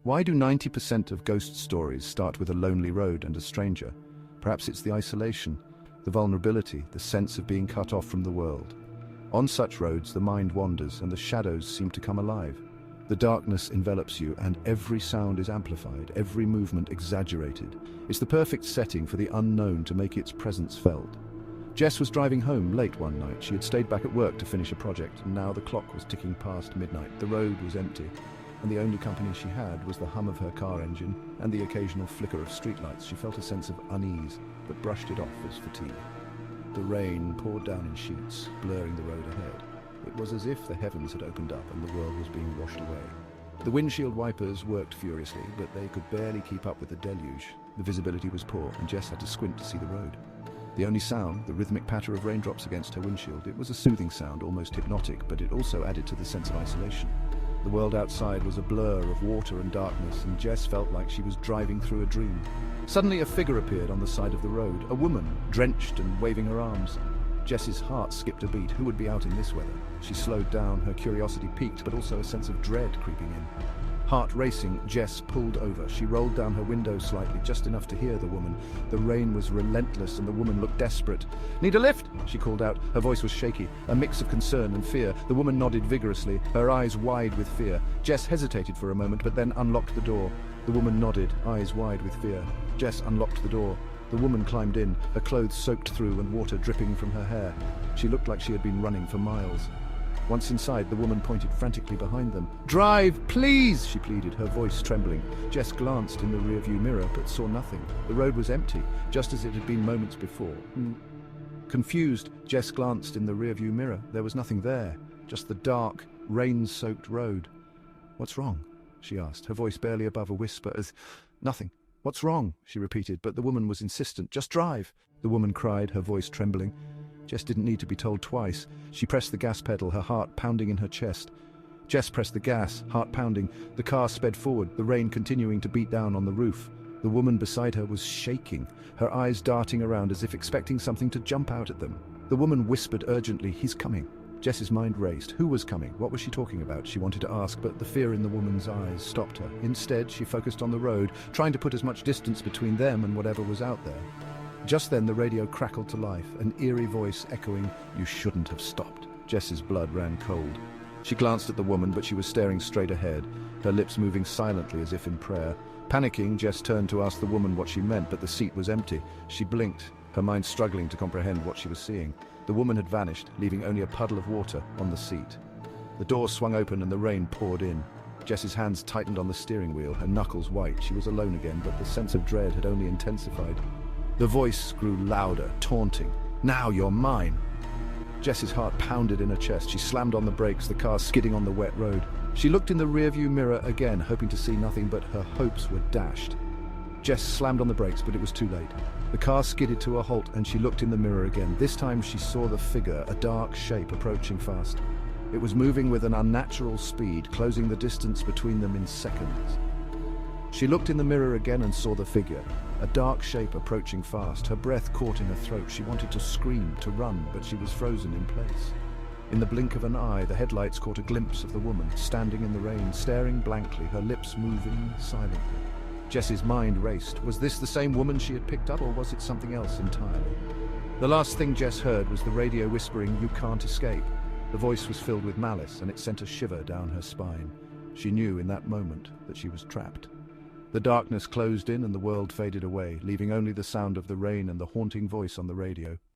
Why do 90% of ghost stories start with a lonely road and a stranger? Perhaps it's the isolation, the vulnerability, the sense of being cut off from the world. On such roads, the mind wanders and the shadows seem to come alive. The darkness envelops you and every sound is amplified, every movement exaggerated. It's the perfect setting for the unknown to make its presence felt. Jess was driving home late one night. She had stayed back at work to finish a project, and now the clock was ticking past midnight. The road was empty, and the only company she had was the hum of her car engine and the occasional flicker of streetlights. She felt a sense of unease, but brushed it off as fatigue. The rain poured down in sheets, blurring the road ahead. It was as if the heavens had opened up and the world was being washed away. The windshield wipers worked furiously, but they could barely keep up with the deluge. The visibility was poor, and Jess had to squint to see the road. The only sound, the rhythmic patter of raindrops against her windshield. It was a soothing sound, almost hypnotic, but it also added to the sense of isolation. The world outside was a blur of water and darkness, and Jess felt like she was driving through a dream. Suddenly a figure appeared on the side of the road, a woman, drenched and waving her arms. Jess's heart skipped a beat. Who would be out in this weather? She slowed down, her curiosity piqued, but also a sense of dread creeping in. Heart racing, Jess pulled over. She rolled down her window slightly, just enough to hear the woman. The rain was relentless and the woman looked desperate. "Need a lift?" she called out. Her voice was shaky, a mix of concern and fear. The woman nodded vigorously, her eyes wide with fear. Jess hesitated for a moment, but then unlocked the door. The woman nodded, eyes wide with fear. Jess unlocked the door. The woman climbed in, her clothes soaked through and water dripping from her hair. She looked like she had been running for miles. Once inside, the woman pointed frantically behind them. "Drive, please!" she pleaded, her voice trembling. Jess glanced in the rearview mirror, but saw nothing. The road was empty, just as it had been moments before. Confused, Jess glanced in the rearview mirror. There was nothing there, just the dark, rain-soaked road. "What's wrong?" she asked, her voice barely above a whisper. "Nothing. What's wrong?" she repeated, but the woman was insistent. "Just drive!" the woman cried, her voice trembling. Jess didn't need to be told twice. She pressed the gas pedal, her heart pounding in her chest. Jess pressed the gas, heart pounding. The car sped forward, the rain continuing to beat down on the roof. The woman beside her was shaking, her eyes darting around as if expecting something to jump out at them. The woman whispered urgently, "He's coming." Jess's mind raced. Who was coming? What was she talking about? She wanted to ask, but the fear in the woman's eyes stopped her. Instead, she focused on the road, trying to put as much distance between them and whatever was out there. Just then the radio crackled to life, an eerie voice echoing, "You shouldn't have stopped." Jess's blood ran cold. She glanced at the woman, but she was staring straight ahead, her lips moving silently as if in prayer. Panicking, Jess turned to ask the woman what she meant, but the seat was empty. She blinked, her mind struggling to comprehend what she was seeing. The woman had vanished, leaving only a puddle of water on the seat. The door swung open and the rain poured in. Jess's hands tightened on the steering wheel, her knuckles white. She was alone again, but the sense of dread had only intensified. The voice grew louder, taunting. "Now you're mine!" Jess's heart pounded in her chest. She slammed on the brakes, the car skidding on the wet road. She looked in the rearview mirror again, hoping to see nothing, but her hopes were dashed. Jess slammed on the brakes, but it was too late. The car skidded to a halt, and she looked in the mirror again. This time she saw the figure, a dark shape approaching fast. It was moving with an unnatural speed, closing the distance between them in seconds. She looked in the mirror again and saw the figure, a dark shape approaching fast. Her breath caught in her throat. She wanted to scream, to run, but she was frozen in place. In the blink of an eye, the headlights caught a glimpse of the woman, standing in the rain, staring blankly, her lips moving silently. Jess's mind raced. Was this the same woman she had picked up, or was it something else entirely? The last thing Jess heard was the radio whispering, "You can't escape." The voice was filled with malice, and it sent a shiver down her spine. She knew in that moment that she was trapped. The darkness closed in and the world faded away, leaving only the sound of the rain and the haunting voice on the radio.